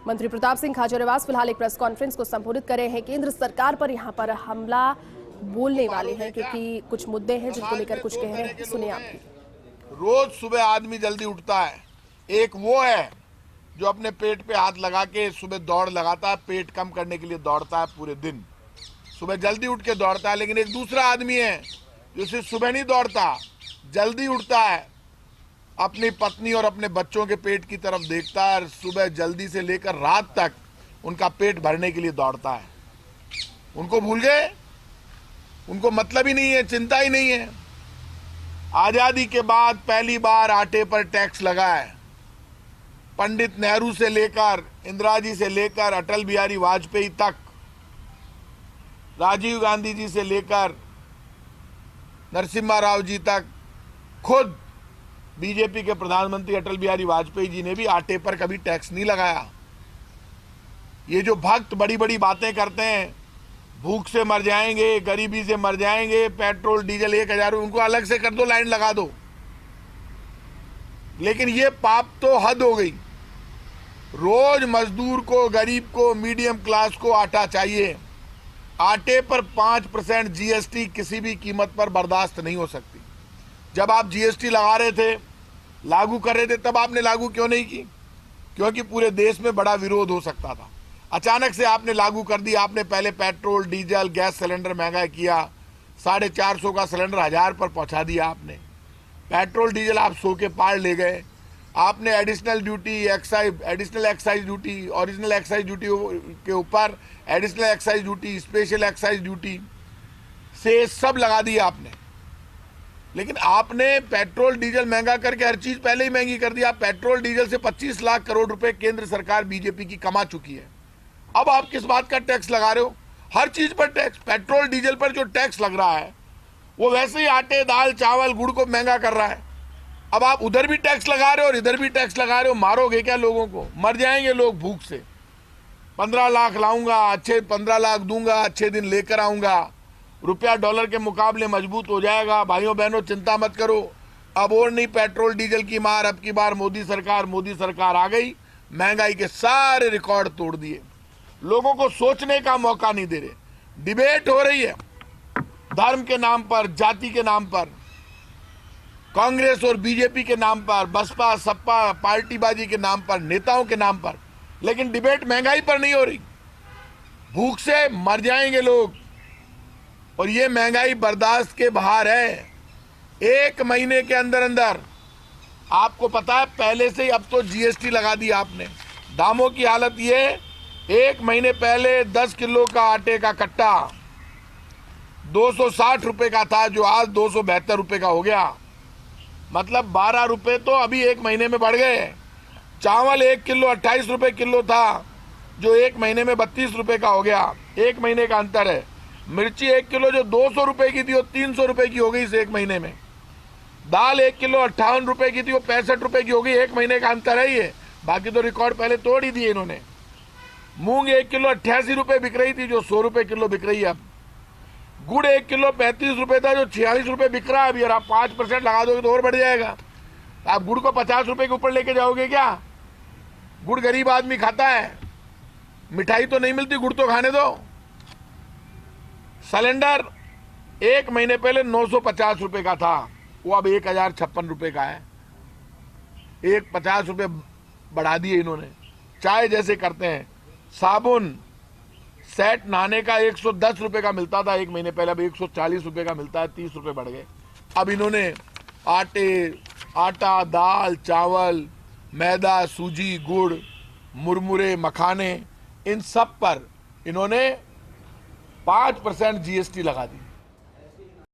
मंत्री प्रताप सिंह खाचरियावास फिलहाल एक प्रेस कॉन्फ्रेंस को संबोधित कर रहे हैं। केंद्र सरकार पर यहां पर हमला बोलने वाले हैं क्योंकि कुछ मुद्दे हैं जिनको लेकर कुछ कह रहे हैं। सुनिए आप भी। रोज सुबह आदमी जल्दी उठता है। एक वो है जो अपने पेट पे हाथ लगा के सुबह दौड़ लगाता है, पेट कम करने के लिए दौड़ता है पूरे दिन, सुबह जल्दी उठ के दौड़ता है। लेकिन एक दूसरा आदमी है जो सिर्फ सुबह नहीं दौड़ता, जल्दी उठता है, अपनी पत्नी और अपने बच्चों के पेट की तरफ देखता है और सुबह जल्दी से लेकर रात तक उनका पेट भरने के लिए दौड़ता है। उनको भूल गए, उनको मतलब ही नहीं है, चिंता ही नहीं है। आजादी के बाद पहली बार आटे पर टैक्स लगा है। पंडित नेहरू से लेकर इंदिरा जी से लेकर अटल बिहारी वाजपेयी तक, राजीव गांधी जी से लेकर नरसिम्हा राव जी तक, खुद बीजेपी के प्रधानमंत्री अटल बिहारी वाजपेयी जी ने भी आटे पर कभी टैक्स नहीं लगाया। ये जो भक्त बड़ी बड़ी बातें करते हैं, भूख से मर जाएंगे, गरीबी से मर जाएंगे, पेट्रोल डीजल 1000, उनको अलग से कर दो, लाइन लगा दो। लेकिन ये पाप तो हद हो गई। रोज मजदूर को, गरीब को, मीडियम क्लास को आटा चाहिए। आटे पर 5% जीएसटी किसी भी कीमत पर बर्दाश्त नहीं हो सकती। जब आप जीएसटी लगा रहे थे, लागू कर रहे थे, तब आपने लागू क्यों नहीं की? क्योंकि पूरे देश में बड़ा विरोध हो सकता था। अचानक से आपने लागू कर दी। आपने पहले पेट्रोल, डीजल, गैस सिलेंडर महंगा किया, 450 का सिलेंडर 1000 पर पहुंचा दिया आपने। पेट्रोल डीजल आप 100 के पार ले गए। आपने additional duty, additional excise duty, original excise duty के ऊपर additional excise duty, special excise duty से सब लगा दिया आपने। लेकिन आपने पेट्रोल डीजल महंगा करके हर चीज पहले ही महंगी कर दी। आप पेट्रोल डीजल से 25 लाख करोड़ रुपए केंद्र सरकार बीजेपी की कमा चुकी है। अब आप किस बात का टैक्स लगा रहे हो? हर चीज पर टैक्स। पेट्रोल डीजल पर जो टैक्स लग रहा है वो वैसे ही आटे, दाल, चावल, गुड़ को महंगा कर रहा है। अब आप उधर भी टैक्स लगा रहे हो और इधर भी टैक्स लगा रहे हो। मारोगे क्या लोगों को? मर जाएंगे लोग भूख से। 15 लाख लाऊंगा, अच्छे 15 लाख दूंगा, अच्छे दिन लेकर आऊंगा, रुपया डॉलर के मुकाबले मजबूत हो जाएगा। भाइयों बहनों, चिंता मत करो। अब और नहीं पेट्रोल डीजल की मार। अब की बार मोदी सरकार आ गई, महंगाई के सारे रिकॉर्ड तोड़ दिए। लोगों को सोचने का मौका नहीं दे रहे। डिबेट हो रही है धर्म के नाम पर, जाति के नाम पर, कांग्रेस और बीजेपी के नाम पर, बसपा सपा पार्टीबाजी के नाम पर, नेताओं के नाम पर। लेकिन डिबेट महंगाई पर नहीं हो रही। भूख से मर जाएंगे लोग और ये महंगाई बर्दाश्त के बाहर है। 1 महीने के अंदर अंदर आपको पता है, पहले से ही अब तो जीएसटी लगा दी आपने। दामों की हालत ये, 1 महीने पहले 10 किलो का आटे का कट्टा 260 रुपए का था, जो आज 272 रुपए का हो गया। मतलब 12 रुपए तो अभी 1 महीने में बढ़ गए। चावल 1 किलो 28 रुपए किलो था, जो 1 महीने में 32 रुपए का हो गया। 1 महीने का अंतर है। मिर्ची 1 किलो जो 200 रुपए की थी वो 300 रुपए की हो गई इस 1 महीने में। दाल 1 किलो 58 रुपए की थी वो 65 रुपए की हो गई। 1 महीने का अंतर है ये। बाकी तो रिकॉर्ड पहले तोड़ ही दिए इन्होंने। मूंग 1 किलो 88 रुपए बिक रही थी, जो 100 रुपए किलो बिक रही है अब। गुड़ 1 किलो 35 रुपए था, जो 46 रुपए बिक रहा है अभी। और आप 5% लगा दोगे तो और बढ़ जाएगा। आप गुड़ को 50 रुपए के ऊपर लेके जाओगे क्या? गुड़ गरीब आदमी खाता है, मिठाई तो नहीं मिलती, गुड़ तो खाने दो। सिलेंडर 1 महीने पहले 950 रुपए का था, वो अब 1056 रुपए का है। 50 रुपए बढ़ा दिए इन्होंने। चाय जैसे करते हैं, साबुन सेट नहाने का 110 रुपए का मिलता था 1 महीने पहले, अब 140 रुपए का मिलता है। 30 रुपए बढ़ गए। अब इन्होंने आटा, दाल, चावल, मैदा, सूजी, गुड़, मुरमुरे, मखाने, इन सब पर इन्होंने 5% जीएसटी लगा दी।